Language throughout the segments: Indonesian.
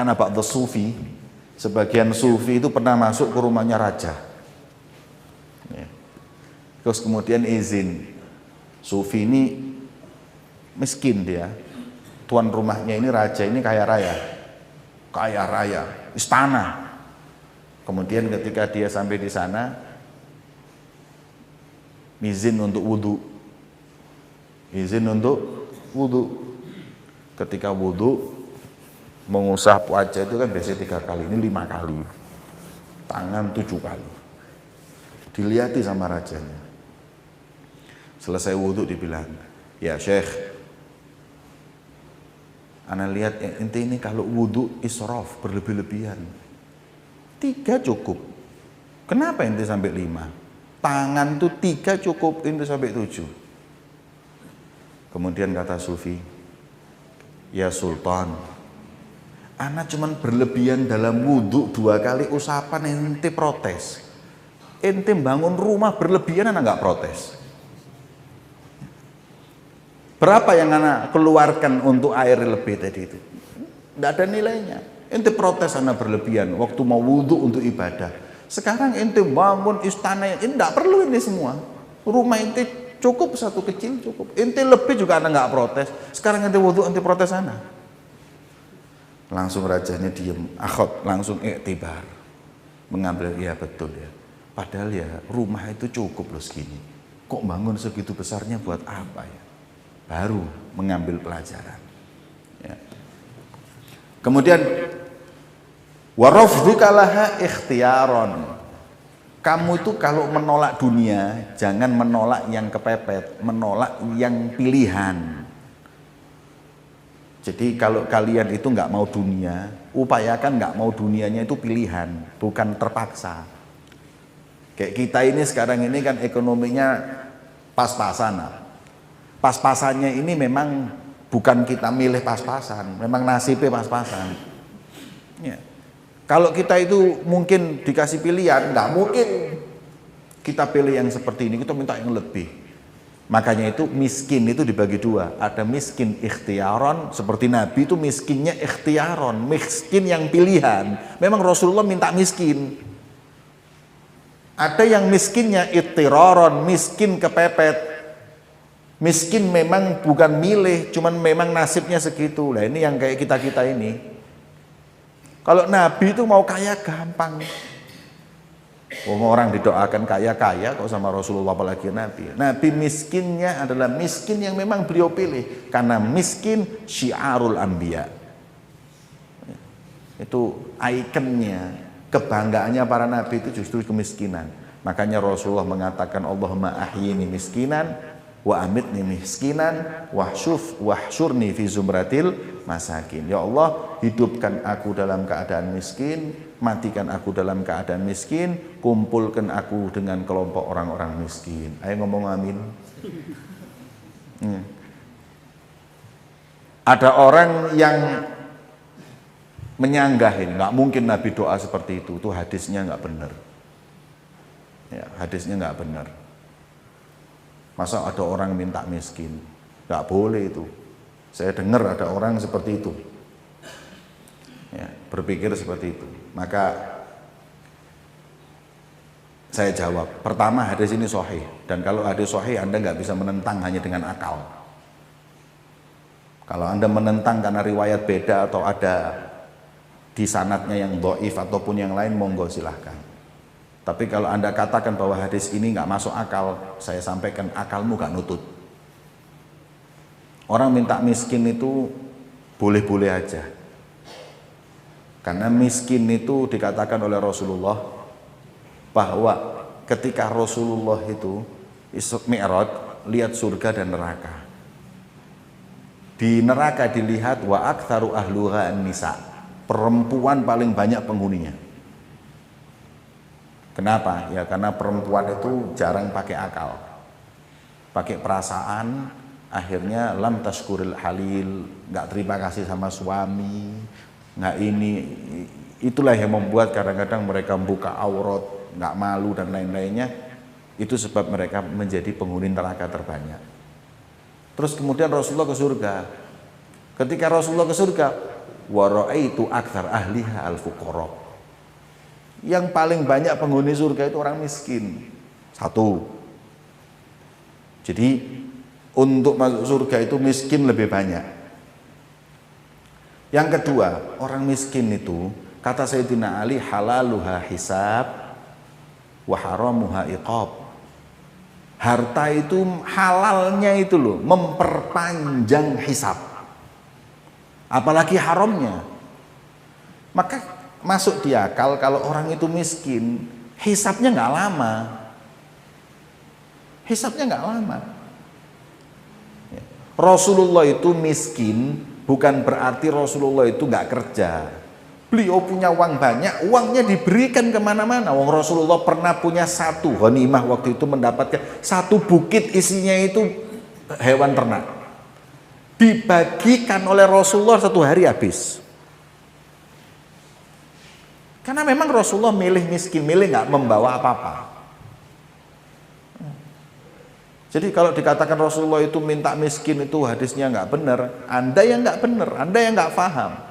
karena ba'dhu sufi, sebagian sufi itu pernah masuk ke rumahnya raja. Ya. Terus kemudian izin, sufi ini miskin dia, tuan rumahnya ini raja ini kaya raya, istana. Kemudian ketika dia sampai di sana, izin untuk wudhu. Ketika wudhu, mengusap wajah itu kan biasanya 3 kali, ini 5 kali, tangan 7 kali. Dilihat sama rajanya. Selesai wudhu dibilang, ya Syekh, ana lihat ente ini kalau wudhu israf, berlebih-lebihan. 3 cukup. Kenapa ente sampai 5? Tangan tuh 3 cukup, ente sampai 7. Kemudian kata sufi, ya Sultan, ana cuman berlebihan dalam wudhu 2 kali usapan, ente protes. Ente bangun rumah berlebihan, ana nggak protes. Berapa yang ana keluarkan untuk air lebih tadi itu? Nggak ada nilainya. Ente protes ana berlebihan waktu mau wudhu untuk ibadah. Sekarang ente bangun istana, ini nggak perlu ini semua. Rumah ente cukup, 1 kecil cukup. Ente lebih juga ana nggak protes. Sekarang ente wudhu, ente protes ana. Langsung rajanya diem, akhot, langsung iktibar. Mengambil, ya betul ya. Padahal ya rumah itu cukup loh segini. Kok bangun segitu besarnya buat apa ya? Baru mengambil pelajaran. Ya. Kemudian warafdhuka laha ikhtiyaron. Kamu itu kalau menolak dunia, jangan menolak yang kepepet, menolak yang pilihan. Jadi kalau kalian itu nggak mau dunia, upayakan nggak mau dunianya itu pilihan, bukan terpaksa. Kayak kita ini sekarang ini kan ekonominya pas-pasan. Pas-pasannya ini memang bukan kita milih pas-pasan, memang nasibnya pas-pasan. Ya. Kalau kita itu mungkin dikasih pilihan, nggak mungkin kita pilih yang seperti ini, kita minta yang lebih. Makanya itu miskin itu dibagi 2. Ada miskin ikhtiaron, seperti Nabi itu miskinnya ikhtiaron, miskin yang pilihan. Memang Rasulullah minta miskin. Ada yang miskinnya ittiraron, miskin kepepet. Miskin memang bukan milih, cuman memang nasibnya segitu. Lah ini yang kayak kita-kita ini. Kalau Nabi itu mau kaya gampang. Orang didoakan kaya-kaya kok sama Rasulullah, apalagi Nabi. Nabi miskinnya adalah miskin yang memang beliau pilih. Karena miskin syiarul anbiya. Itu ikonnya, kebanggaannya para Nabi itu justru kemiskinan. Makanya Rasulullah mengatakan, Allahumma ahyini miskinan, wa amitni miskinan, wahsyurni fi zumratil masakin. Ya Allah, hidupkan aku dalam keadaan miskin, matikan aku dalam keadaan miskin, kumpulkan aku dengan kelompok orang-orang miskin. Ayo ngomong amin. Ada orang yang menyanggah ini, nggak mungkin Nabi doa seperti itu hadisnya nggak benar. Ya, hadisnya nggak benar. Masa ada orang minta miskin? Nggak boleh itu. Saya dengar ada orang seperti itu. Ya, berpikir seperti itu. Maka saya jawab, pertama hadis ini sahih. Dan kalau hadis sahih Anda nggak bisa menentang hanya dengan akal. Kalau Anda menentang karena riwayat beda atau ada di sanadnya yang dhaif ataupun yang lain, monggo silahkan. Tapi kalau Anda katakan bahwa hadis ini nggak masuk akal, saya sampaikan akalmu nggak nutut. Orang minta miskin itu boleh-boleh aja. Karena miskin itu dikatakan oleh Rasulullah bahwa ketika Rasulullah itu Isra Mi'raj lihat surga dan neraka. Di neraka dilihat wa aktsaru ahluha an-nisa. Perempuan paling banyak penghuninya. Kenapa? Ya karena perempuan itu jarang pakai akal, pakai perasaan, akhirnya lam tashkuril halil, nggak terima kasih sama suami, nggak ini, itulah yang membuat kadang-kadang mereka buka aurat, nggak malu dan lain-lainnya. Itu sebab mereka menjadi penghuni neraka terbanyak. Terus kemudian Rasulullah ke surga. Ketika Rasulullah ke surga, wa ra'aitu aktsar ahliha al-fuqara. Yang paling banyak penghuni surga itu orang miskin. Satu. Jadi untuk masuk surga itu miskin lebih banyak. Yang kedua, orang miskin itu kata Sayyidina Ali halaluha hisab wa haramuha iqab. Harta itu halalnya itu loh memperpanjang hisab, apalagi haramnya. Maka masuk di akal kalau orang itu miskin, hisabnya nggak lama. Hisabnya nggak lama. Rasulullah itu miskin bukan berarti Rasulullah itu nggak kerja. Beliau punya uang banyak, uangnya diberikan kemana-mana. Wong Rasulullah pernah punya satu ghanimah, waktu itu mendapatkan satu bukit isinya itu hewan ternak. Dibagikan oleh Rasulullah satu hari habis. Karena memang Rasulullah milih miskin, milih nggak membawa apa-apa. Jadi kalau dikatakan Rasulullah itu minta miskin itu hadisnya nggak benar, Anda yang nggak benar, Anda yang nggak paham.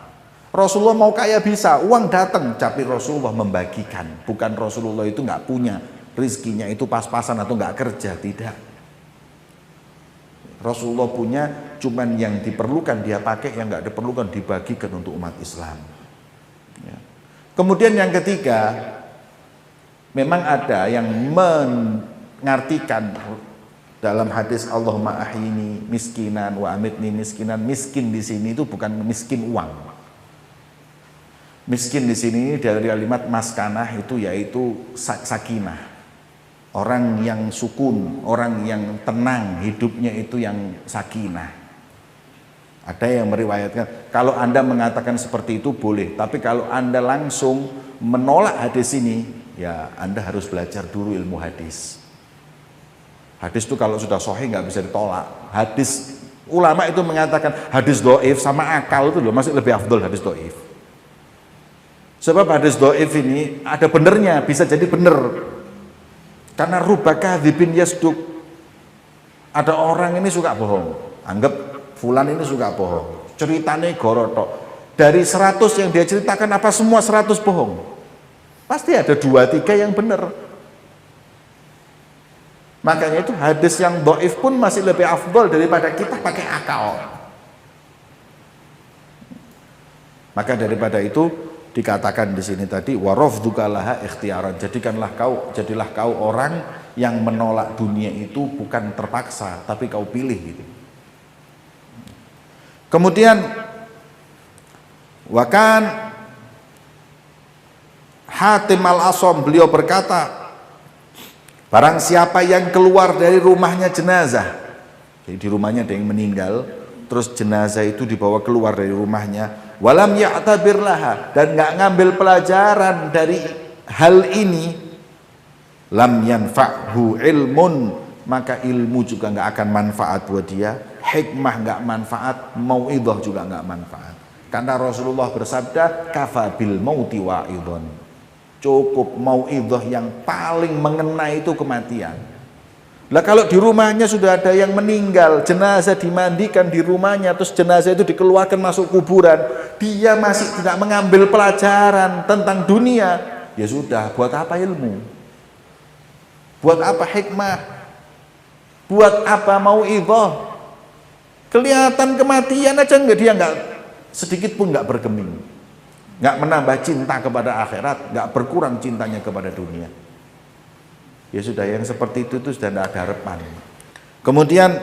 Rasulullah mau kaya bisa, uang datang, tapi Rasulullah membagikan. Bukan Rasulullah itu nggak punya, rizkinya itu pas-pasan atau nggak kerja, tidak. Rasulullah punya, cuman yang diperlukan dia pakai, yang nggak diperlukan dibagikan untuk umat Islam. Ya. Kemudian yang ketiga, memang ada yang mengartikan dalam hadis Allahumma ahyini miskinan wa amitni miskinan. Miskin di sini itu bukan miskin uang. Miskin di sini dari kalimat maskanah itu yaitu sakinah. Orang yang sukun, orang yang tenang, hidupnya itu yang sakinah. Ada yang meriwayatkan kalau Anda mengatakan seperti itu boleh, tapi kalau Anda langsung menolak hadis ini, ya Anda harus belajar dulu ilmu hadis. Hadis itu kalau sudah sahih nggak bisa ditolak. Hadis ulama itu mengatakan hadis dhaif sama akal itu loh masih lebih afdol hadis dhaif. Sebab hadis dhaif ini ada benernya, bisa jadi bener. Karena rubba kadzibin yasduq. Ada orang ini suka bohong. Anggap fulan ini suka bohong. Ceritanya gorotok. Dari 100 yang dia ceritakan apa semua 100 bohong? Pasti ada 2-3 yang bener. Makanya itu hadis yang dhaif pun masih lebih afdol daripada kita pakai akal. Maka daripada itu dikatakan di sini tadi warafduka laha ikhtiaran, jadilah kau orang yang menolak dunia itu bukan terpaksa tapi kau pilih gitu. Kemudian wakan Hatim al-Asom beliau berkata, barang siapa yang keluar dari rumahnya jenazah, jadi di rumahnya ada yang meninggal, terus jenazah itu dibawa keluar dari rumahnya, walam ya'tabir laha, dan nggak ngambil pelajaran dari hal ini, lam yanfa'hu ilmun, maka ilmu juga nggak akan manfaat buat dia, hikmah nggak manfaat, mau'idhah juga nggak manfaat. Karena Rasulullah bersabda kafabil mauti wa'idhon, cukup mau'idhah yang paling mengena itu kematian. Lah kalau di rumahnya sudah ada yang meninggal, jenazah dimandikan di rumahnya, terus jenazah itu dikeluarkan masuk kuburan, dia masih tidak mengambil pelajaran tentang dunia, ya sudah, buat apa ilmu? Buat apa hikmah? Buat apa mau'idhah? Kelihatan kematian aja dia nggak sedikit pun nggak bergeming, nggak menambah cinta kepada akhirat, nggak berkurang cintanya kepada dunia. Ya sudah, yang seperti itu sudah tidak ada harapan. Kemudian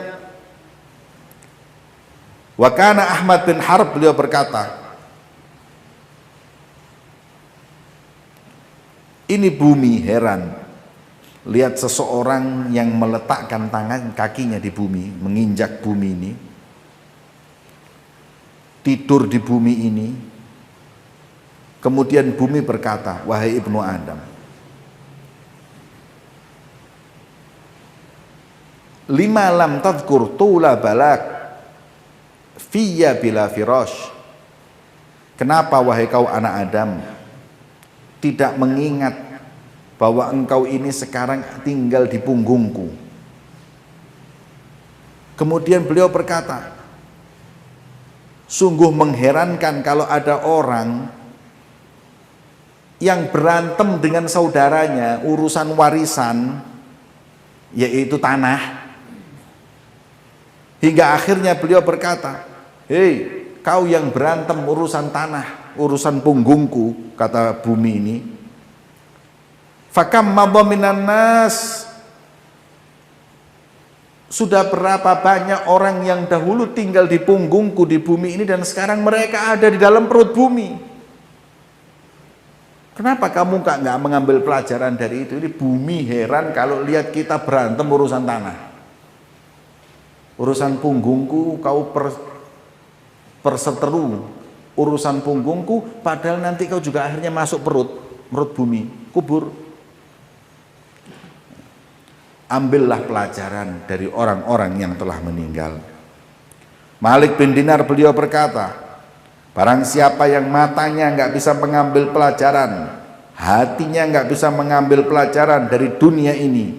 Wakana Ahmad bin Harb beliau berkata, ini bumi heran, lihat seseorang yang meletakkan tangan kakinya di bumi, menginjak bumi ini, tidur di bumi ini, kemudian bumi berkata, wahai ibnu Adam, lima lam tadhkur tula balak fiyya bila firash, kenapa wahai kau anak Adam tidak mengingat bahwa engkau ini sekarang tinggal di punggungku. Kemudian beliau berkata, Sungguh mengherankan kalau ada orang yang berantem dengan saudaranya urusan warisan, yaitu tanah, hingga akhirnya beliau berkata, hei kau yang berantem urusan tanah, urusan punggungku, kata bumi ini, fakam madha minan nas, sudah berapa banyak orang yang dahulu tinggal di punggungku di bumi ini dan sekarang mereka ada di dalam perut bumi. Kenapa kamu nggak mengambil pelajaran dari itu? Ini bumi heran kalau lihat kita berantem urusan tanah. Urusan punggungku kau perseteru, urusan punggungku, padahal nanti kau juga akhirnya masuk perut bumi, kubur. Ambillah pelajaran dari orang-orang yang telah meninggal. Malik bin Dinar beliau berkata, barang siapa yang matanya nggak bisa mengambil pelajaran, hatinya nggak bisa mengambil pelajaran dari dunia ini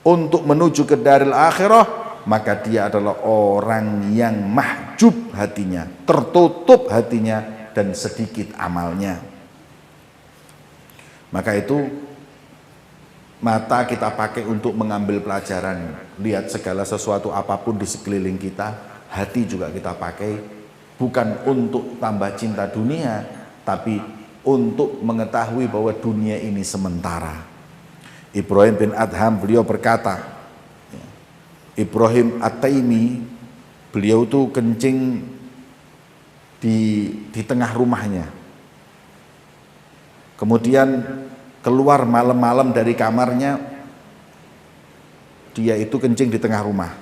untuk menuju ke daril akhirah, maka dia adalah orang yang mahjub hatinya, tertutup hatinya dan sedikit amalnya. Maka itu mata kita pakai untuk mengambil pelajaran, lihat segala sesuatu apapun di sekeliling kita. Hati juga kita pakai bukan untuk tambah cinta dunia, tapi untuk mengetahui bahwa dunia ini sementara. Ibrahim bin Adham beliau berkata, Ibrahim At-Taimi beliau tuh kencing di tengah rumahnya, kemudian keluar malam-malam dari kamarnya, dia itu kencing di tengah rumah.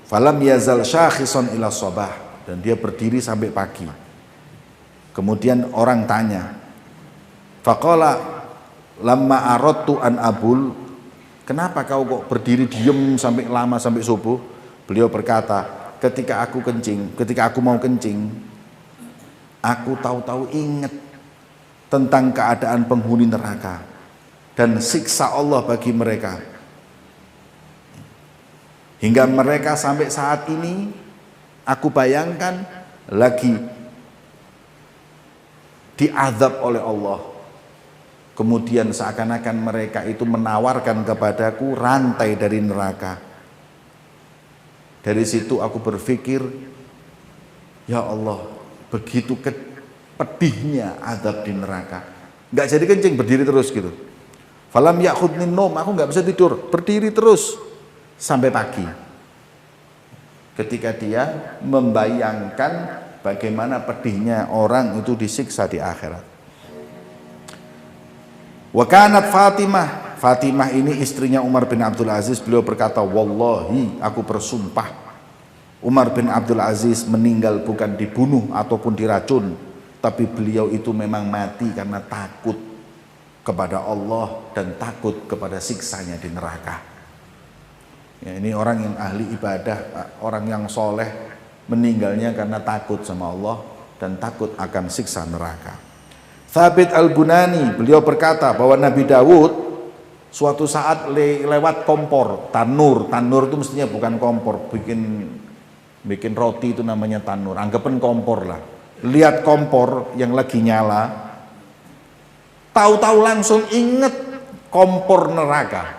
Falam yazal syakhison ila sabah, dan dia berdiri sampai pagi. Kemudian orang tanya, faqala lamma aradtu an abul, kenapa kau kok berdiri diem sampai lama sampai subuh? Beliau berkata, ketika aku mau kencing, aku tahu-tahu ingat tentang keadaan penghuni neraka dan siksa Allah bagi mereka, hingga mereka sampai saat ini aku bayangkan lagi diazab oleh Allah. Kemudian seakan-akan mereka itu menawarkan kepadaku rantai dari neraka. Dari situ aku berpikir, ya Allah, begitu pedihnya azab di neraka. Nggak jadi kencing, berdiri terus gitu. Falam yakhudnin nom, aku nggak bisa tidur, berdiri terus sampai pagi. Ketika dia membayangkan bagaimana pedihnya orang itu disiksa di akhirat. Wa kanat Fatimah ini istrinya Umar bin Abdul Aziz, beliau berkata, wallahi, aku bersumpah, Umar bin Abdul Aziz meninggal bukan dibunuh ataupun diracun, tapi beliau itu memang mati karena takut kepada Allah dan takut kepada siksanya di neraka. Ya, ini orang yang ahli ibadah, orang yang soleh, meninggalnya karena takut sama Allah dan takut akan siksa neraka. Thabit al-Bunani beliau berkata bahwa Nabi Dawud suatu saat lewat kompor, tanur itu mestinya bukan kompor, bikin roti itu namanya tanur, anggapan kompor lah. Lihat kompor yang lagi nyala, tahu-tahu langsung inget kompor neraka,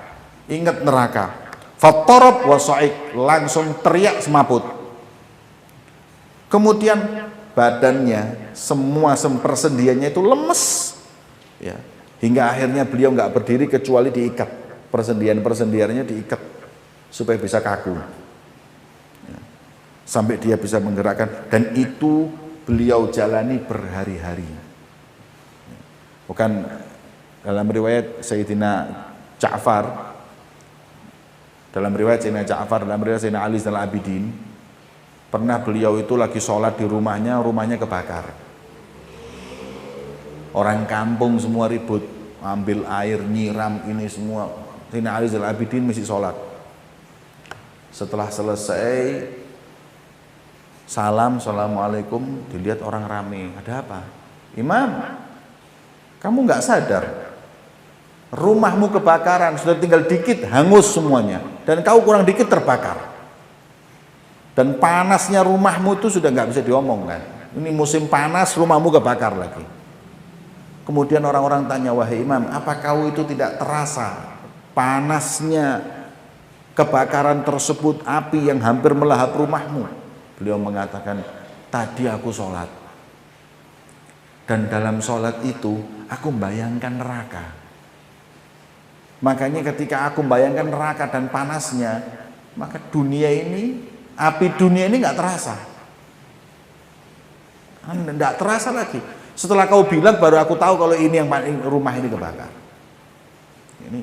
inget neraka. Fattarab wa sa'iq, langsung teriak semaput. Kemudian badannya, semua persendiannya itu lemes, ya, hingga akhirnya beliau nggak berdiri kecuali diikat, persendiannya diikat supaya bisa kaku, ya, sampai dia bisa menggerakkan, dan itu beliau jalani berhari-hari. Bukan dalam riwayat Sayyidina Ja'far, dalam riwayat Sayyidina Ali Zainal Abidin, pernah beliau itu lagi sholat di rumahnya kebakar. Orang kampung semua ribut, ambil air, nyiram ini semua. Sayyidina Ali Zainal Abidin masih sholat. Setelah selesai salam, assalamualaikum, dilihat orang rame. Ada apa? Imam, kamu nggak sadar rumahmu kebakaran, sudah tinggal dikit hangus semuanya, dan kau kurang dikit terbakar. Dan panasnya rumahmu itu sudah nggak bisa diomongkan. Ini musim panas, rumahmu kebakar lagi. Kemudian orang-orang tanya, wahai Imam, apa kau itu tidak terasa panasnya kebakaran tersebut, api yang hampir melahap rumahmu? Beliau mengatakan, tadi aku sholat. Dan dalam sholat itu, aku membayangkan neraka. Makanya ketika aku membayangkan neraka dan panasnya, maka dunia ini, api dunia ini nggak terasa. Nggak terasa lagi. Setelah kau bilang baru aku tahu kalau ini yang rumah ini kebakar. Ini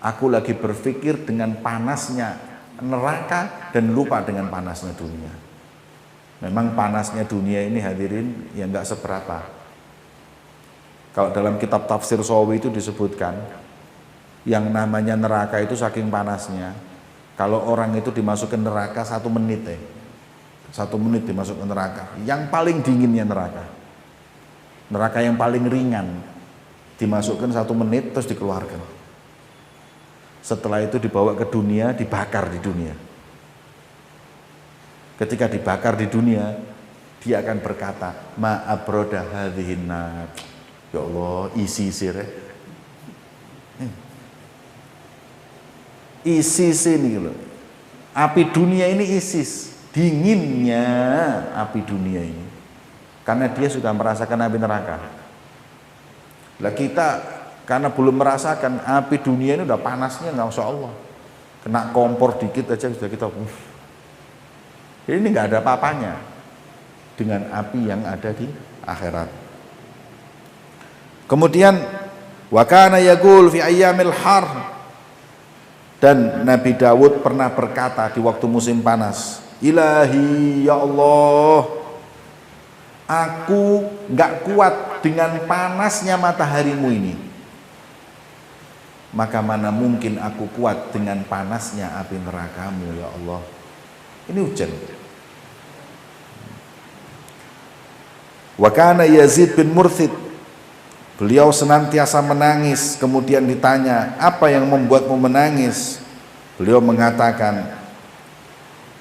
aku lagi berpikir dengan panasnya neraka dan lupa dengan panasnya dunia. Memang panasnya dunia ini hadirin yang nggak seberapa. Kalau dalam kitab tafsir Sawi itu disebutkan yang namanya neraka itu saking panasnya. Kalau orang itu dimasukkan neraka 1 menit 1 menit dimasukkan neraka. Yang paling dinginnya neraka. Neraka yang paling ringan dimasukkan 1 menit terus dikeluarkan. Setelah itu dibawa ke dunia, dibakar di dunia. Ketika dibakar di dunia, dia akan berkata, ma abroda hadhihin nar. Ya Allah, isi ini loh. Api dunia ini ISIS, dinginnya api dunia ini. Karena dia sudah merasakan api neraka. Lah kita karena belum merasakan api dunia ini udah panasnya, nggak usah Allah. Kena kompor dikit aja sudah kita. Ini nggak ada apa-apanya dengan api yang ada di akhirat. Kemudian wa kana yaqul fi ayyamil har, dan Nabi Dawud pernah berkata di waktu musim panas, Ilahi ya Allah, aku nggak kuat dengan panasnya mataharimu ini, maka mana mungkin aku kuat dengan panasnya api nerakamu ya Allah. Ini hujan. Wa kana Yazid bin Murthid, beliau senantiasa menangis. Kemudian ditanya, apa yang membuatmu menangis? Beliau mengatakan,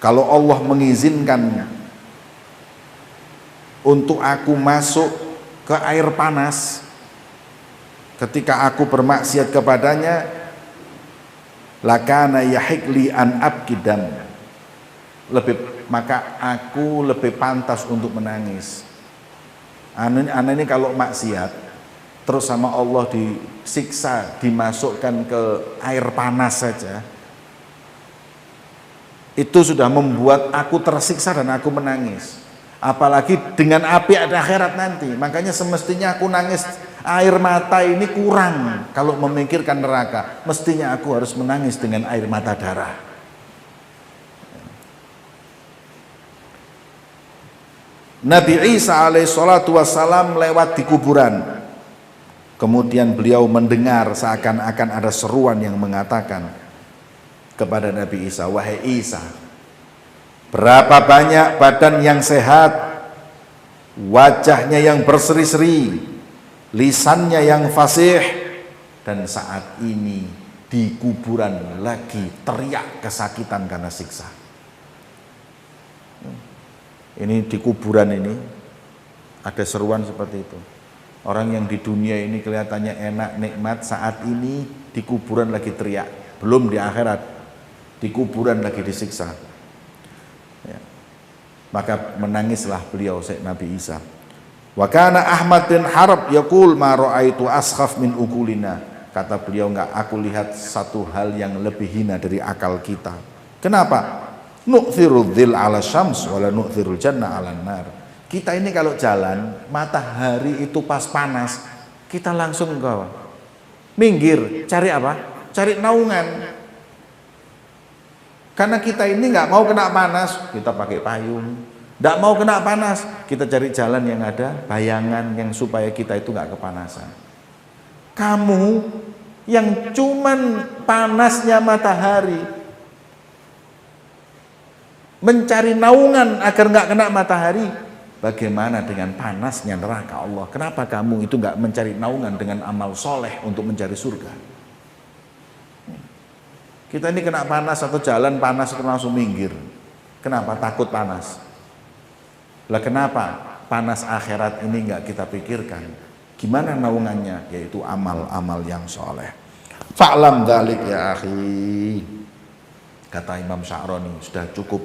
kalau Allah mengizinkan untuk aku masuk ke air panas ketika aku bermaksiat kepadanya, lakana yahikli an abkidam, maka aku lebih pantas untuk menangis. Anak ini kalau maksiat terus sama Allah disiksa, dimasukkan ke air panas saja, itu sudah membuat aku tersiksa dan aku menangis. Apalagi dengan api ada akhirat nanti. Makanya semestinya aku nangis, air mata ini kurang kalau memikirkan neraka. Mestinya aku harus menangis dengan air mata darah. Nabi Isa alaihissalatu wassalam lewat di kuburan. Kemudian beliau mendengar seakan-akan ada seruan yang mengatakan kepada Nabi Isa, wahai Isa, berapa banyak badan yang sehat, wajahnya yang berseri-seri, lisannya yang fasih, dan saat ini di kuburan lagi teriak kesakitan karena siksa. Ini di kuburan ini ada seruan seperti itu. Orang yang di dunia ini kelihatannya enak, nikmat, saat ini di kuburan lagi teriak. Belum di akhirat, di kuburan lagi disiksa. Ya. Maka menangislah beliau, Nabi Isa. Wa kana Ahmad bin Harb yaqul ma ra'aitu askhaf min ukulina. Kata beliau, enggak aku lihat satu hal yang lebih hina dari akal kita. Kenapa? Nu'thirul dhil ala syams wala nu'thirul jannah ala nar. Kita ini kalau jalan, matahari itu pas panas, kita langsung ke minggir, cari apa? Cari naungan. Karena kita ini nggak mau kena panas, kita pakai payung. Nggak mau kena panas, kita cari jalan yang ada bayangan yang supaya kita itu nggak kepanasan. Kamu yang cuman panasnya matahari, mencari naungan agar nggak kena matahari, bagaimana dengan panasnya neraka Allah? Kenapa kamu itu nggak mencari naungan dengan amal soleh untuk mencari surga? Kita ini kena panas atau jalan panas itu langsung minggir. Kenapa? Takut panas. Lah kenapa panas akhirat ini nggak kita pikirkan? Gimana naungannya? Yaitu amal-amal yang soleh. Fa'lam dzalik ya akhi. Kata Imam Sya'rani, sudah cukup.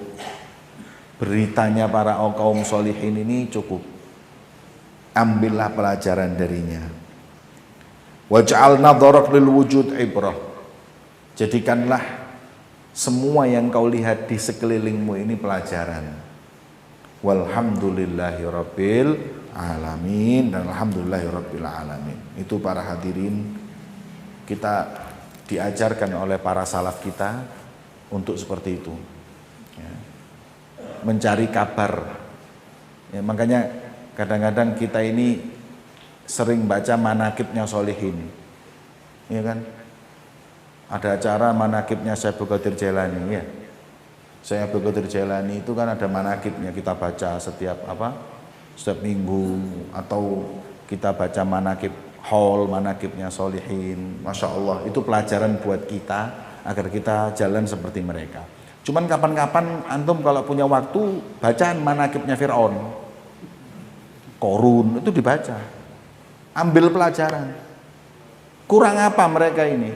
Beritanya para kaum solihin ini cukup. Ambillah pelajaran darinya. Waj'al nadharak lil wujud ibrah. Jadikanlah semua yang kau lihat di sekelilingmu ini pelajaran. Walhamdulillahirabbil alamin, dan alhamdulillahirabbil alamin. Itu para hadirin, kita diajarkan oleh para salaf kita untuk seperti itu. Ya. Mencari kabar. Ya, makanya kadang-kadang kita ini sering baca manakibnya solihin, ya kan? Ada acara manakibnya Syekh Abdul Qadir Jailani, ya. Syekh Abdul Qadir Jailani itu kan ada manakibnya, kita baca setiap setiap minggu, atau kita baca manakib haul, manakibnya solihin. Masya Allah, itu pelajaran buat kita agar kita jalan seperti mereka. Cuman kapan-kapan antum kalau punya waktu, bacaan manakibnya Fir'aun, Korun, itu dibaca, ambil pelajaran. Kurang apa mereka ini?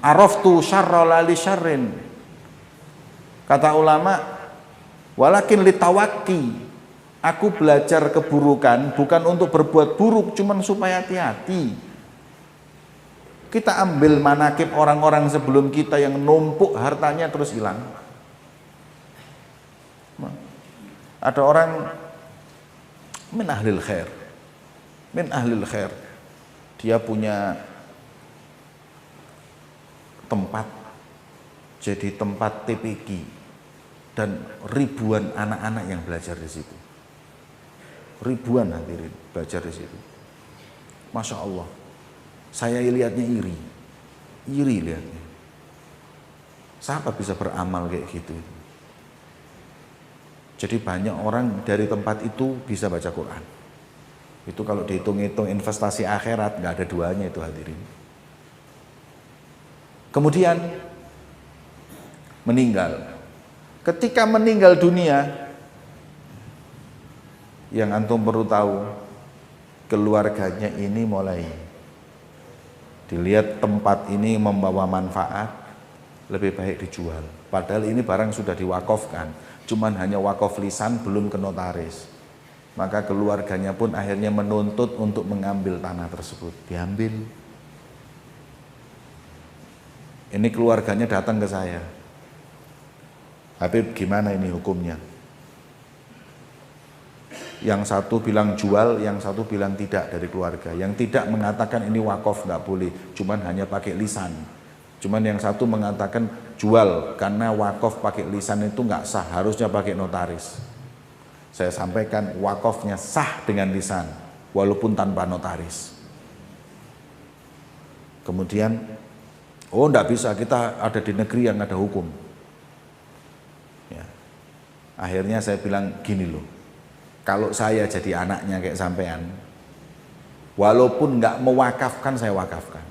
Araftu syarra lali syarrin. Kata ulama, walakin litawakki. Aku belajar keburukan bukan untuk berbuat buruk, cuman supaya hati-hati. Kita ambil manakib orang-orang sebelum kita yang numpuk hartanya terus hilang. Ada orang min ahlil khair, dia punya tempat, jadi tempat TPQ, dan ribuan anak-anak yang belajar di situ. Ribuan hadirin belajar di situ. Masya Allah, saya lihatnya iri lihatnya. Siapa bisa beramal kayak gitu? Jadi banyak orang dari tempat itu bisa baca Quran. Itu kalau dihitung-hitung investasi akhirat nggak ada duanya itu hadirin. Kemudian meninggal. Ketika meninggal dunia, yang antum perlu tahu, keluarganya ini mulai dilihat tempat ini membawa manfaat, lebih baik dijual. Padahal ini barang sudah diwakafkan, cuman hanya wakaf lisan, belum ke notaris. Maka keluarganya pun akhirnya menuntut untuk mengambil tanah tersebut. Diambil. Ini keluarganya datang ke saya, Habib, gimana ini hukumnya? Yang satu bilang jual, yang satu bilang tidak dari keluarga. Yang tidak mengatakan ini wakaf, nggak boleh, cuman hanya pakai lisan. Cuman yang satu mengatakan jual, karena wakaf pakai lisan itu nggak sah, harusnya pakai notaris. Saya sampaikan wakafnya sah dengan lisan, walaupun tanpa notaris. Kemudian, oh nggak bisa, kita ada di negeri yang ada hukum. Ya. Akhirnya saya bilang gini loh, kalau saya jadi anaknya kayak sampean, walaupun nggak mewakafkan, saya wakafkan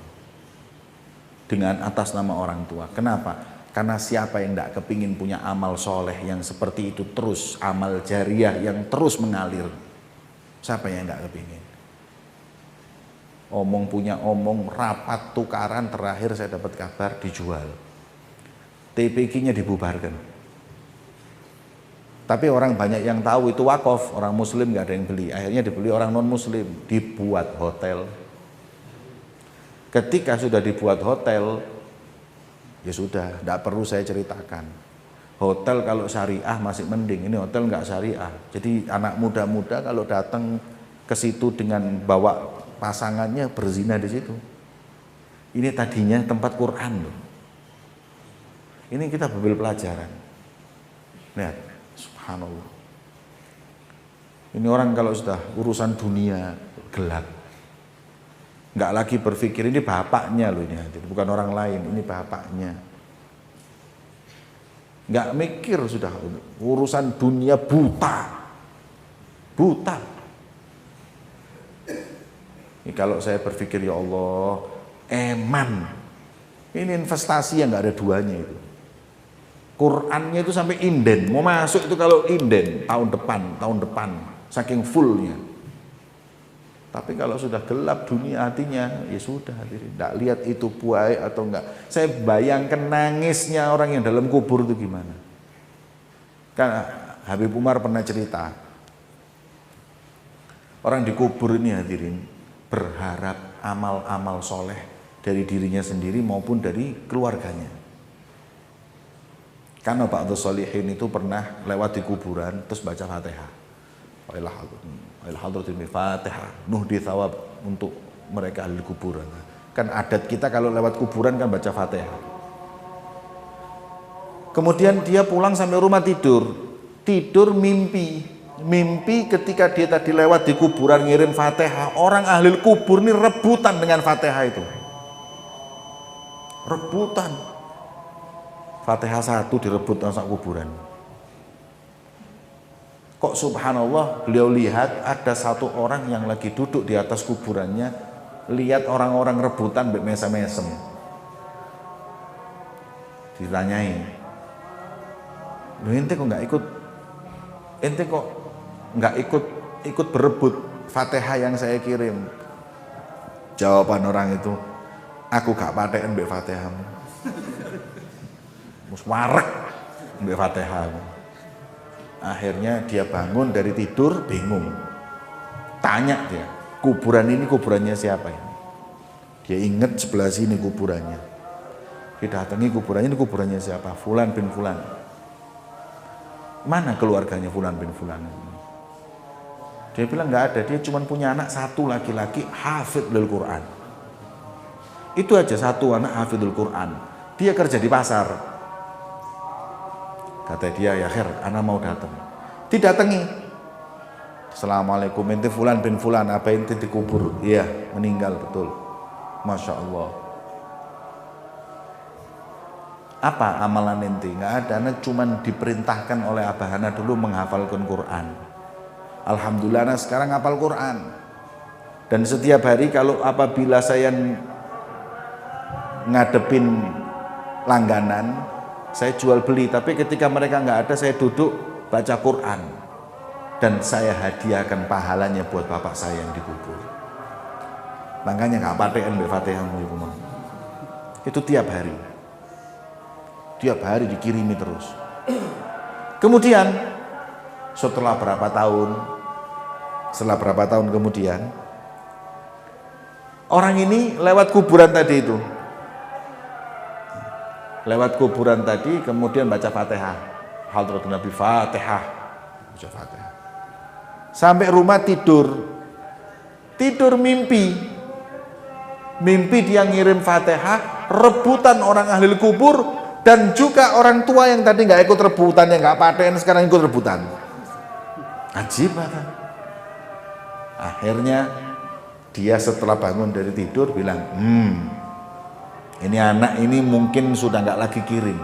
dengan atas nama orang tua. Kenapa? Karena siapa yang nggak kepingin punya amal soleh yang seperti itu terus, amal jariah yang terus mengalir? Siapa yang nggak kepingin? Omong punya omong, rapat tukaran, terakhir saya dapat kabar dijual. TPQ-nya dibubarkan. Tapi orang banyak yang tahu itu wakaf, orang muslim nggak ada yang beli. Akhirnya dibeli orang non muslim, dibuat hotel. Ketika sudah dibuat hotel, ya sudah, tidak perlu saya ceritakan. Hotel kalau syariah masih mending, ini hotel nggak syariah. Jadi anak muda-muda kalau datang ke situ dengan bawa pasangannya berzina di situ. Ini tadinya tempat Quran loh. Ini kita ambil pelajaran. Lihat, subhanallah. Ini orang kalau sudah urusan dunia gelap, nggak lagi berpikir ini bapaknya loh, ini bukan orang lain, ini bapaknya. Nggak mikir, sudah urusan dunia, buta. Ini kalau saya berpikir, ya Allah, eman, ini investasi yang nggak ada duanya itu. Qurannya itu sampai inden, mau masuk itu kalau inden tahun depan, saking fullnya. Tapi kalau sudah gelap dunia hatinya, ya sudah, tidak lihat itu buai atau enggak. Saya bayangkan nangisnya orang yang dalam kubur itu gimana. Kan Habib Umar pernah cerita, orang di kubur ini hadirin berharap amal-amal soleh dari dirinya sendiri maupun dari keluarganya. Karena Pak Abdul Solihin itu pernah lewat di kuburan terus baca Fatihah. Hadratil Fatihah, nuhdi thawab untuk mereka ahli kuburan. Kan adat kita kalau lewat kuburan kan baca Fatihah. Kemudian dia pulang sampai rumah tidur mimpi ketika dia tadi lewat di kuburan ngirim Fatihah, orang ahli kubur ini rebutan dengan Fatihah itu. Rebutan. Fatihah 1 direbut orang kuburan. Kok subhanallah beliau lihat ada satu orang yang lagi duduk di atas kuburannya, lihat orang-orang rebutan mesem-mesem. Ditanyai, ente kok nggak ikut berebut Fatihah yang saya kirim? Jawaban orang itu, aku gak paten mbek Fatihahmu. Muswarek mbek Fatihahmu. Akhirnya dia bangun dari tidur bingung. Tanya dia, kuburan ini kuburannya siapa ya? Dia ingat sebelah sini kuburannya. Didatangi kuburannya, ini kuburannya siapa? Fulan bin Fulan. Mana keluarganya Fulan bin Fulan? Dia bilang nggak ada, dia cuma punya anak satu laki-laki hafidhul Quran. Itu aja, satu anak hafidhul Quran. Dia kerja di pasar. Kata dia, ya khair, anak mau datang. Didatangi. Assalamualaikum, ente Fulan bin Fulan, apa ente dikubur? Iya, meninggal, betul. Masya Allah. Apa amalan ente? Nggak ada, anak cuma diperintahkan oleh Abah Hana dulu menghafalkan Quran. Alhamdulillah anak sekarang hafal Quran. Dan setiap hari kalau apabila saya ngadepin langganan, saya jual beli, tapi ketika mereka nggak ada saya duduk baca Quran dan saya hadiahkan pahalanya buat bapak saya yang dikubur. Makanya nggak paten mbek Fatihahmu ibu mah. Itu tiap hari dikirimi terus. Kemudian setelah berapa tahun kemudian orang ini lewat kuburan tadi itu. Lewat kuburan tadi kemudian baca Fatihah. Hadratul Nabi Fatihah. Baca Fatihah. Sampai rumah tidur mimpi. Mimpi dia ngirim Fatihah, rebutan orang ahli kubur dan juga orang tua yang tadi nggak ikut rebutan, yang nggak paten sekarang ikut rebutan. Ajib kan? Akhirnya dia setelah bangun dari tidur bilang, ini anak ini mungkin sudah nggak lagi kirim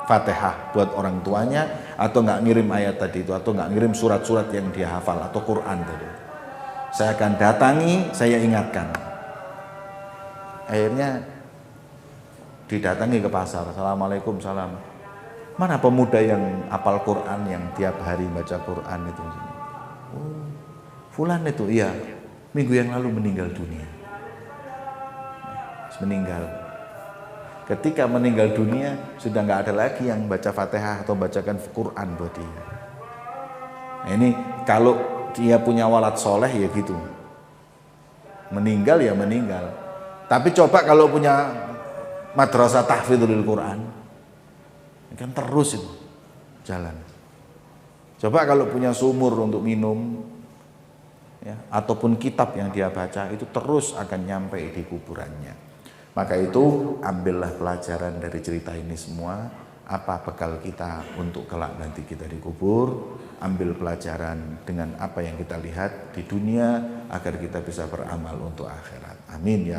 Fatihah buat orang tuanya, atau nggak ngirim ayat tadi itu, atau nggak ngirim surat-surat yang dia hafal atau Quran tadi. Saya akan datangi, saya ingatkan. Akhirnya didatangi ke pasar. Assalamualaikum, salam. Mana pemuda yang hafal Quran yang tiap hari baca Quran itu? Oh, Fulan itu, iya. Minggu yang lalu meninggal dunia. Meninggal. Ketika meninggal dunia sudah nggak ada lagi yang baca Fatihah atau bacakan Quran buat dia. Nah, ini kalau dia punya walad soleh ya gitu, meninggal ya meninggal. Tapi coba kalau punya madrasah tahfidzul Quran, kan terus itu jalan. Coba kalau punya sumur untuk minum, ya, ataupun kitab yang dia baca itu terus akan nyampe di kuburannya. Maka itu ambillah pelajaran dari cerita ini semua. Apa bekal kita untuk kelak nanti kita dikubur. Ambil pelajaran dengan apa yang kita lihat di dunia agar kita bisa beramal untuk akhirat. Amin ya.